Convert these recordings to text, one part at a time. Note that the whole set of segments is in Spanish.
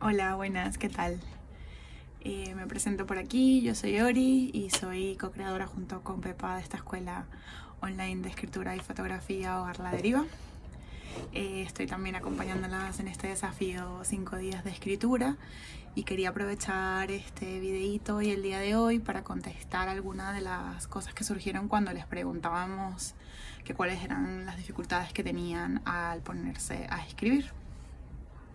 Hola, buenas, ¿qué tal? Me presento por aquí, yo soy Ori y soy co-creadora junto con Pepa de esta escuela online de escritura y fotografía Hogar La Deriva. Estoy también acompañándolas en este desafío 5 días de escritura y quería aprovechar este videíto y el día de hoy para contestar algunas de las cosas que surgieron cuando les preguntábamos que cuáles eran las dificultades que tenían al ponerse a escribir.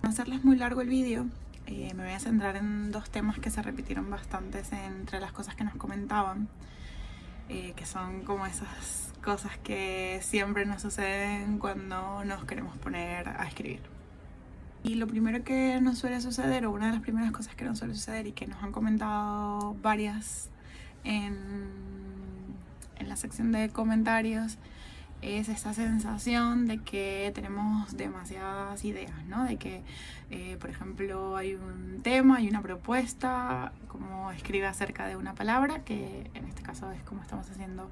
Para no hacerles muy largo el vídeo, me voy a centrar en dos temas que se repitieron bastantes entre las cosas que nos comentaban, que son como esas cosas que siempre nos suceden cuando nos queremos poner a escribir. Y lo primero que nos suele suceder, o una de las primeras cosas que nos suele suceder y que nos han comentado varias en la sección de comentarios, es esta sensación de que tenemos demasiadas ideas, ¿no? De que, por ejemplo, hay un tema, hay una propuesta, como escribe acerca de una palabra, que en este caso es como estamos haciendo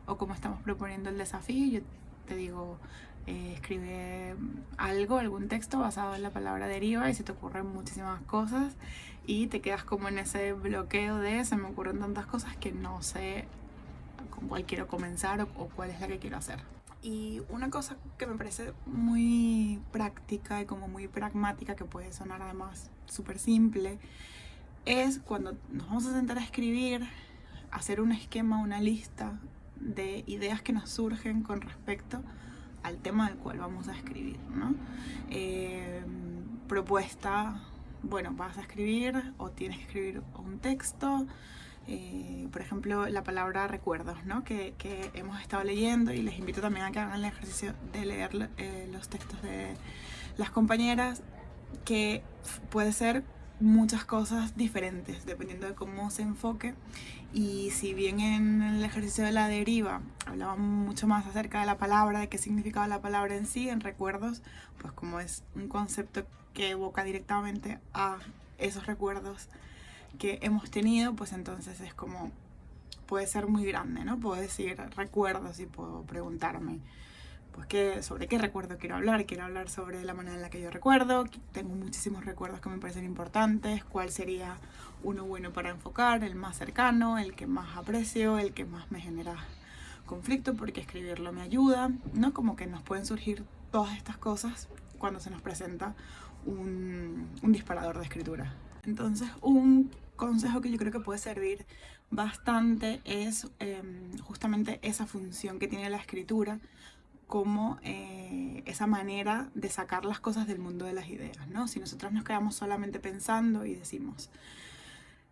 o como estamos proponiendo el desafío. Yo te digo, escribe algo, algún texto basado en la palabra deriva y se te ocurren muchísimas cosas y te quedas como en ese bloqueo de se me ocurren tantas cosas que no sé con cuál quiero comenzar o cuál es la que quiero hacer. Y una cosa que me parece muy práctica y como muy pragmática, que puede sonar además súper simple, es cuando nos vamos a sentar a escribir, hacer un esquema, una lista de ideas que nos surgen con respecto al tema del cual vamos a escribir, ¿no? Propuesta, bueno, vas a escribir o tienes que escribir un texto, por ejemplo, la palabra recuerdos, ¿no? que hemos estado leyendo, y les invito también a que hagan el ejercicio de leer los textos de las compañeras, que puede ser muchas cosas diferentes dependiendo de cómo se enfoque. Y si bien en el ejercicio de la deriva hablaban mucho más acerca de la palabra, de qué significaba la palabra en sí, en recuerdos, pues como es un concepto que evoca directamente a esos recuerdos que hemos tenido, pues entonces es como, puede ser muy grande, ¿no? Puedo decir recuerdos y puedo preguntarme, pues sobre qué recuerdo quiero hablar sobre la manera en la que yo recuerdo, tengo muchísimos recuerdos que me parecen importantes, cuál sería uno bueno para enfocar, el más cercano, el que más aprecio, el que más me genera conflicto, porque escribirlo me ayuda, ¿no? Como que nos pueden surgir todas estas cosas cuando se nos presenta un disparador de escritura. Entonces, un consejo que yo creo que puede servir bastante es justamente esa función que tiene la escritura, como esa manera de sacar las cosas del mundo de las ideas, ¿no? Si nosotros nos quedamos solamente pensando y decimos,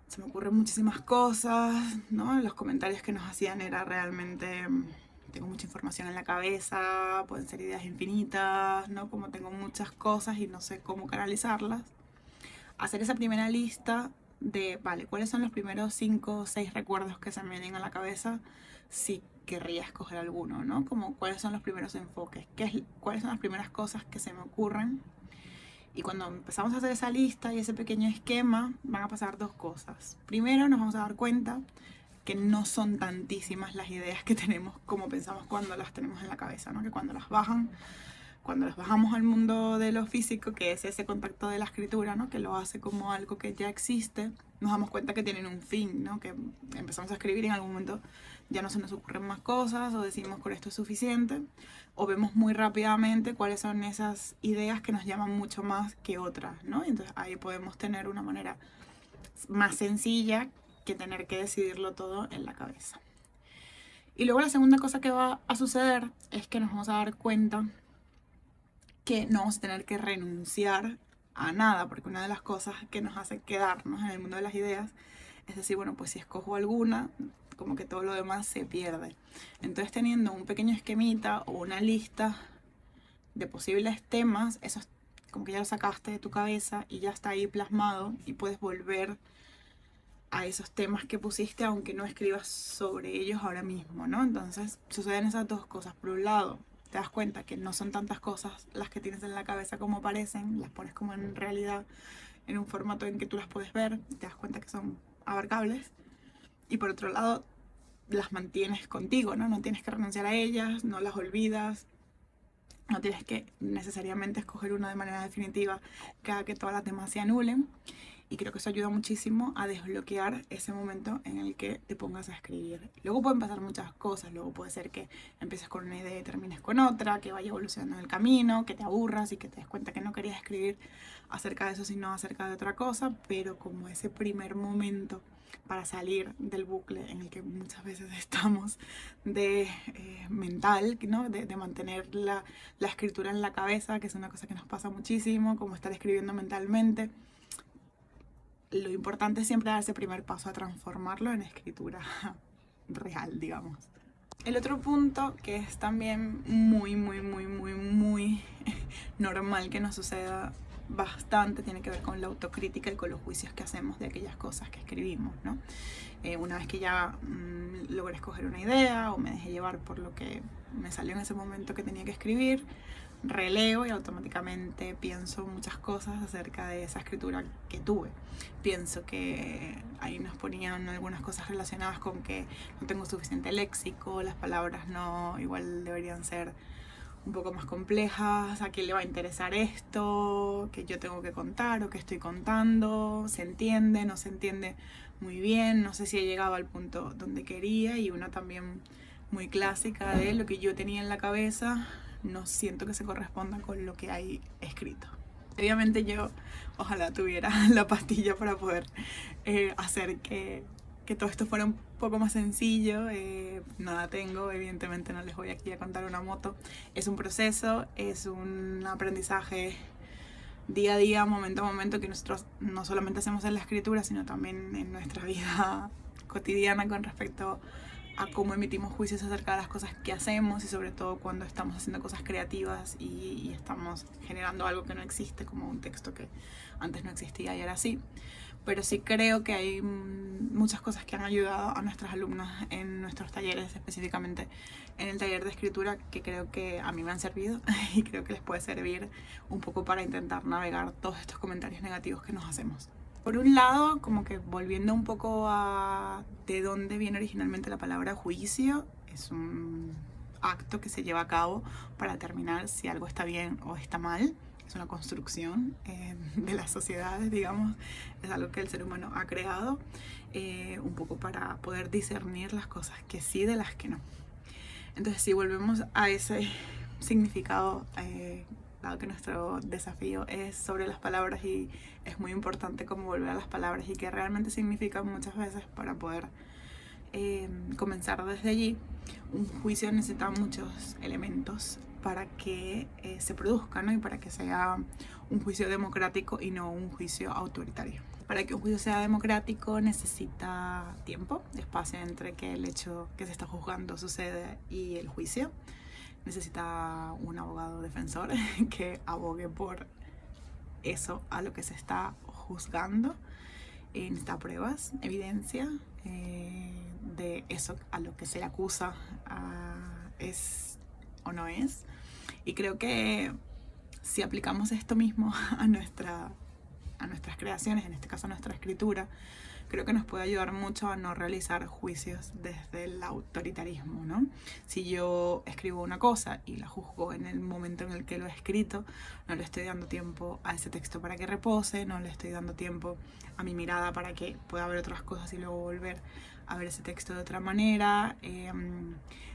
se me ocurren muchísimas cosas, ¿no? Los comentarios que nos hacían era realmente, tengo mucha información en la cabeza, pueden ser ideas infinitas, ¿no? Como tengo muchas cosas y no sé cómo canalizarlas. Hacer esa primera lista de, vale, ¿cuáles son los primeros 5 o 6 recuerdos que se me vienen a la cabeza? Si querría escoger alguno, ¿no? Como cuáles son los primeros enfoques, cuáles son las primeras cosas que se me ocurren. Y cuando empezamos a hacer esa lista y ese pequeño esquema, van a pasar dos cosas. Primero, nos vamos a dar cuenta que no son tantísimas las ideas que tenemos como pensamos cuando las tenemos en la cabeza, ¿no? Que cuando las bajamos al mundo de lo físico, que es ese contacto de la escritura, ¿no? Que lo hace como algo que ya existe, nos damos cuenta que tienen un fin, ¿no? Que empezamos a escribir y en algún momento ya no se nos ocurren más cosas, o decimos con esto es suficiente, o vemos muy rápidamente cuáles son esas ideas que nos llaman mucho más que otras, ¿no? Entonces ahí podemos tener una manera más sencilla que tener que decidirlo todo en la cabeza. Y luego la segunda cosa que va a suceder es que nos vamos a dar cuenta que no vamos a tener que renunciar a nada, porque una de las cosas que nos hace quedarnos en el mundo de las ideas es decir, bueno, pues si escojo alguna, como que todo lo demás se pierde. Entonces, teniendo un pequeño esquemita o una lista de posibles temas, eso es como que ya lo sacaste de tu cabeza y ya está ahí plasmado y puedes volver a esos temas que pusiste aunque no escribas sobre ellos ahora mismo, ¿no? Entonces suceden esas dos cosas. Por un lado, te das cuenta que no son tantas cosas las que tienes en la cabeza como parecen, las pones como en realidad en un formato en que tú las puedes ver, te das cuenta que son abarcables. Y por otro lado, las mantienes contigo, ¿no? No tienes que renunciar a ellas, no las olvidas, No tienes que necesariamente escoger una de manera definitiva cada que todas las demás se anulen. Y creo que eso ayuda muchísimo a desbloquear ese momento en el que te pongas a escribir. Luego pueden pasar muchas cosas. Luego puede ser que empieces con una idea y termines con otra, que vaya evolucionando en el camino, que te aburras y que te des cuenta que no querías escribir acerca de eso, sino acerca de otra cosa. Pero como ese primer momento para salir del bucle en el que muchas veces estamos de mental, ¿no? De mantener la escritura en la cabeza, que es una cosa que nos pasa muchísimo, como estar escribiendo mentalmente. Lo importante es siempre dar ese primer paso a transformarlo en escritura real, digamos. El otro punto que es también muy normal que nos suceda bastante tiene que ver con la autocrítica y con los juicios que hacemos de aquellas cosas que escribimos, ¿no? Una vez que ya logré escoger una idea o me dejé llevar por lo que me salió en ese momento que tenía que escribir, releo y automáticamente pienso muchas cosas acerca de esa escritura que tuve. Pienso que ahí nos ponían algunas cosas relacionadas con que no tengo suficiente léxico, las palabras no, igual deberían ser un poco más complejas, a quién le va a interesar esto, que yo tengo que contar o que estoy contando, se entiende, no se entiende muy bien, no sé si he llegado al punto donde quería, y una también muy clásica de lo que yo tenía en la cabeza no siento que se corresponda con lo que hay escrito. Obviamente yo ojalá tuviera la pastilla para poder hacer que todo esto fuera un poco más sencillo. No la tengo, evidentemente no les voy aquí a contar una moto. Es un proceso, es un aprendizaje día a día, momento a momento, que nosotros no solamente hacemos en la escritura, sino también en nuestra vida cotidiana con respecto a cómo emitimos juicios acerca de las cosas que hacemos, y sobre todo cuando estamos haciendo cosas creativas y estamos generando algo que no existe, como un texto que antes no existía y ahora sí. Pero sí creo que hay muchas cosas que han ayudado a nuestras alumnas en nuestros talleres, específicamente en el taller de escritura, que creo que a mí me han servido y creo que les puede servir un poco para intentar navegar todos estos comentarios negativos que nos hacemos. Por un lado, como que volviendo un poco a de dónde viene originalmente la palabra juicio, es un acto que se lleva a cabo para determinar si algo está bien o está mal. Es una construcción de las sociedades, digamos, es algo que el ser humano ha creado un poco para poder discernir las cosas que sí de las que no. Entonces, si volvemos a ese significado, dado que nuestro desafío es sobre las palabras y es muy importante cómo volver a las palabras y qué realmente significan muchas veces para poder comenzar desde allí, un juicio necesita muchos elementos para que se produzca, ¿no? Y para que sea un juicio democrático y no un juicio autoritario. Para que un juicio sea democrático necesita tiempo, espacio entre que el hecho que se está juzgando sucede y el juicio. Necesita un abogado defensor que abogue por eso a lo que se está juzgando. Necesita pruebas, evidencia de eso a lo que se le acusa es o no es. Y creo que si aplicamos esto mismo a nuestras creaciones, en este caso a nuestra escritura, creo que nos puede ayudar mucho a no realizar juicios desde el autoritarismo, ¿no? Si yo escribo una cosa y la juzgo en el momento en el que lo he escrito, no le estoy dando tiempo a ese texto para que repose, no le estoy dando tiempo a mi mirada para que pueda ver otras cosas y luego volver a ver ese texto de otra manera.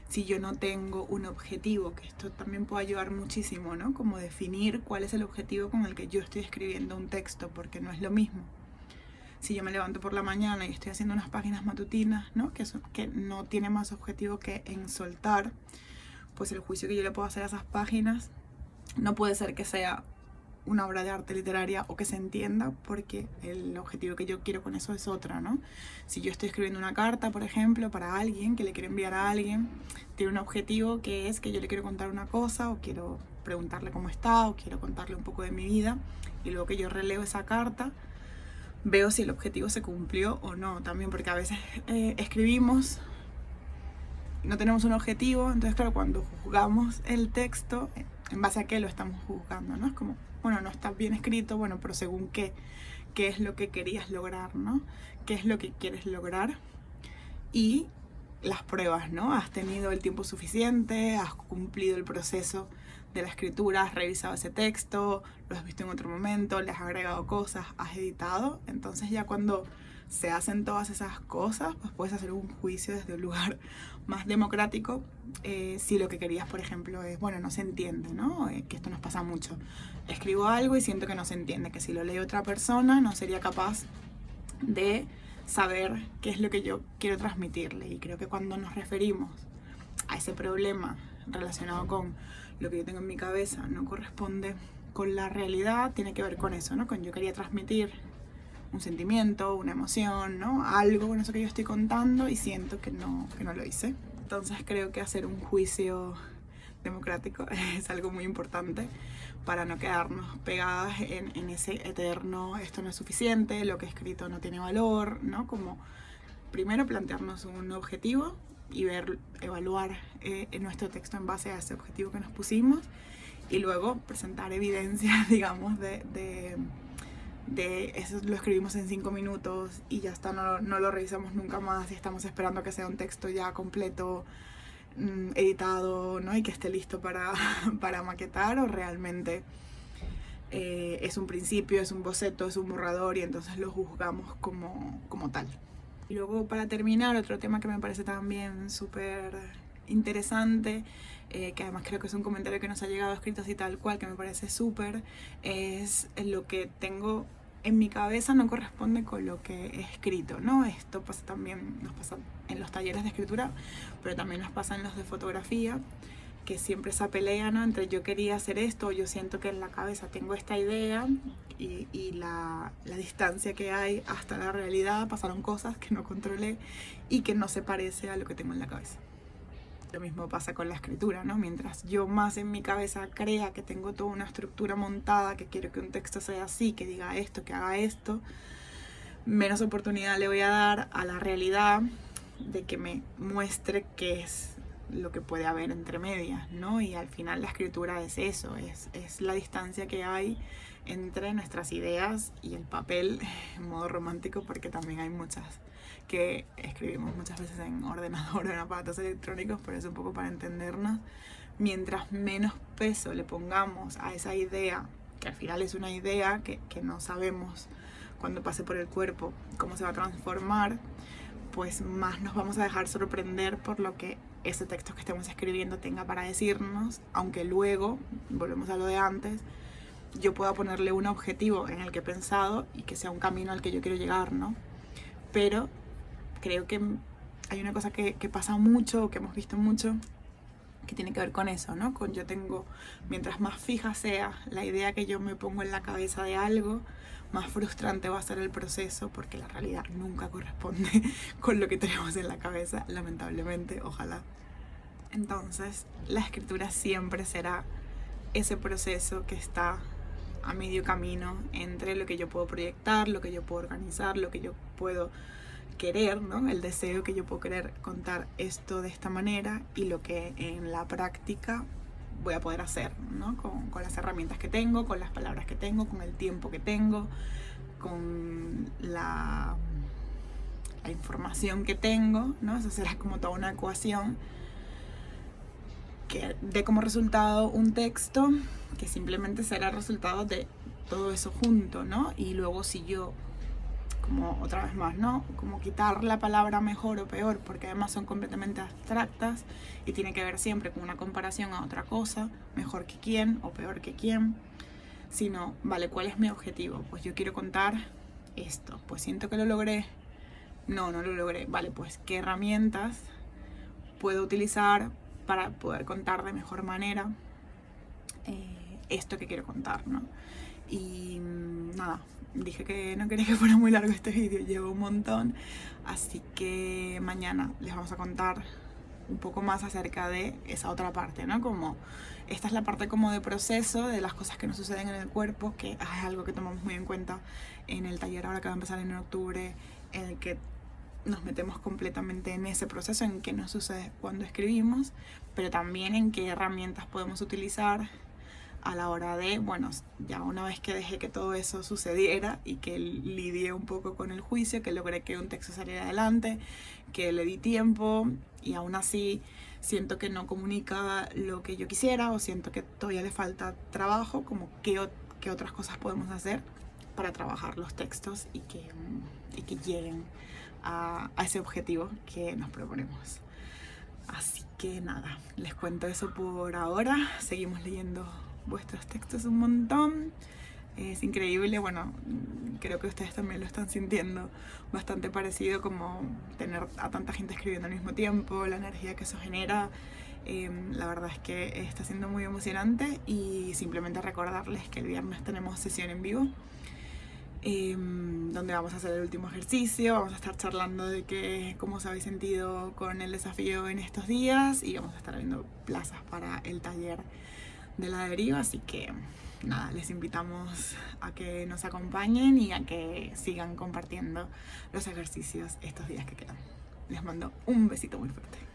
Si yo no tengo un objetivo, que esto también puede ayudar muchísimo, ¿no? Como definir cuál es el objetivo con el que yo estoy escribiendo un texto, porque no es lo mismo si yo me levanto por la mañana y estoy haciendo unas páginas matutinas, ¿no? Que no tiene más objetivo que en soltar, pues el juicio que yo le puedo hacer a esas páginas no puede ser que sea una obra de arte literaria o que se entienda, porque el objetivo que yo quiero con eso es otra, ¿no? Si yo estoy escribiendo una carta, por ejemplo, para alguien, que le quiero enviar a alguien, tiene un objetivo que es que yo le quiero contar una cosa, o quiero preguntarle cómo está, o quiero contarle un poco de mi vida, y luego que yo releo esa carta, veo si el objetivo se cumplió o no también, porque a veces escribimos, no tenemos un objetivo, entonces claro, cuando juzgamos el texto, ¿en base a qué lo estamos juzgando, no? Es como, bueno, no está bien escrito, bueno, pero según qué es lo que querías lograr, ¿no? ¿Qué es lo que quieres lograr? Y las pruebas, ¿no? ¿Has tenido el tiempo suficiente? ¿Has cumplido el proceso de la escritura, has revisado ese texto, lo has visto en otro momento, le has agregado cosas, has editado. Entonces ya cuando se hacen todas esas cosas, pues puedes hacer un juicio desde un lugar más democrático. Si lo que querías, por ejemplo, es, bueno, no se entiende, ¿no? Que esto nos pasa mucho. Escribo algo y siento que no se entiende, que si lo lee otra persona no sería capaz de saber qué es lo que yo quiero transmitirle. Y creo que cuando nos referimos a ese problema relacionado con lo que yo tengo en mi cabeza no corresponde con la realidad, tiene que ver con eso, ¿no? Con yo quería transmitir un sentimiento, una emoción, ¿no? Algo con eso que yo estoy contando y siento que no lo hice. Entonces creo que hacer un juicio democrático es algo muy importante para no quedarnos pegadas en ese eterno esto no es suficiente, lo que he escrito no tiene valor, ¿no? Como primero plantearnos un objetivo y evaluar nuestro texto en base a ese objetivo que nos pusimos y luego presentar evidencia, digamos, de eso lo escribimos en 5 minutos y ya está, no lo revisamos nunca más y estamos esperando que sea un texto ya completo, editado, ¿no? Y que esté listo para maquetar, o realmente es un principio, es un boceto, es un borrador y entonces lo juzgamos como tal. Y luego, para terminar, otro tema que me parece también súper interesante, que además creo que es un comentario que nos ha llegado escrito así tal cual, que me parece súper, es lo que tengo en mi cabeza no corresponde con lo que he escrito, ¿no? Esto pasa también, nos pasa en los talleres de escritura, pero también nos pasa en los de fotografía, que siempre esa pelea, ¿no? Entre yo quería hacer esto, yo siento que en la cabeza tengo esta idea y la distancia que hay hasta la realidad, pasaron cosas que no controlé y que no se parece a lo que tengo en la cabeza. Lo mismo pasa con la escritura, ¿no? Mientras yo más en mi cabeza crea que tengo toda una estructura montada, que quiero que un texto sea así, que diga esto, que haga esto, menos oportunidad le voy a dar a la realidad de que me muestre qué es lo que puede haber entre medias, ¿no? Y al final la escritura es eso, es la distancia que hay entre nuestras ideas y el papel en modo romántico, porque también hay muchas que escribimos muchas veces en ordenador o en aparatos electrónicos, pero es un poco para entendernos. Mientras menos peso le pongamos a esa idea, que al final es una idea que no sabemos cuando pase por el cuerpo cómo se va a transformar, pues más nos vamos a dejar sorprender por lo que ese texto que estemos escribiendo tenga para decirnos, aunque luego, volvemos a lo de antes, yo pueda ponerle un objetivo en el que he pensado y que sea un camino al que yo quiero llegar, ¿no? Pero creo que hay una cosa que pasa mucho, que hemos visto mucho, que tiene que ver con eso, ¿no? Con yo tengo, mientras más fija sea la idea que yo me pongo en la cabeza de algo, más frustrante va a ser el proceso, porque la realidad nunca corresponde con lo que tenemos en la cabeza, lamentablemente, ojalá. Entonces, la escritura siempre será ese proceso que está a medio camino entre lo que yo puedo proyectar, lo que yo puedo organizar, lo que yo puedo querer, ¿no? El deseo que yo puedo querer contar esto de esta manera y lo que en la práctica voy a poder hacer, ¿no? Con las herramientas que tengo, con las palabras que tengo, con el tiempo que tengo, con la información que tengo, ¿no? Eso será como toda una ecuación que dé como resultado un texto que simplemente será resultado de todo eso junto, ¿no? Y luego si yo, como otra vez más, ¿no? Como quitar la palabra mejor o peor, porque además son completamente abstractas y tiene que ver siempre con una comparación a otra cosa, mejor que quién o peor que quién, sino, vale, ¿cuál es mi objetivo? Pues yo quiero contar esto, pues siento que lo logré, no lo logré, vale, pues ¿qué herramientas puedo utilizar para poder contar de mejor manera esto que quiero contar, ¿no? Y nada, dije que no quería que fuera muy largo este vídeo, llevo un montón, así que mañana les vamos a contar un poco más acerca de esa otra parte, ¿no? Como esta es la parte como de proceso de las cosas que nos suceden en el cuerpo, que es algo que tomamos muy en cuenta en el taller ahora que va a empezar en octubre, en el que nos metemos completamente en ese proceso, en qué nos sucede cuando escribimos, pero también en qué herramientas podemos utilizar a la hora de, bueno, ya una vez que dejé que todo eso sucediera y que lidié un poco con el juicio, que logré que un texto saliera adelante, que le di tiempo y aún así siento que no comunica lo que yo quisiera o siento que todavía le falta trabajo, como qué otras cosas podemos hacer para trabajar los textos y que lleguen a ese objetivo que nos proponemos. Así que nada, les cuento eso por ahora. Seguimos leyendo vuestros textos un montón. Es increíble, bueno, creo que ustedes también lo están sintiendo bastante parecido, como tener a tanta gente escribiendo al mismo tiempo, la energía que eso genera. La verdad es que está siendo muy emocionante y simplemente recordarles que el viernes tenemos sesión en vivo, donde vamos a hacer el último ejercicio, vamos a estar charlando de cómo os habéis sentido con el desafío en estos días y vamos a estar viendo plazas para el taller de la deriva, así que nada, les invitamos a que nos acompañen y a que sigan compartiendo los ejercicios estos días que quedan. Les mando un besito muy fuerte.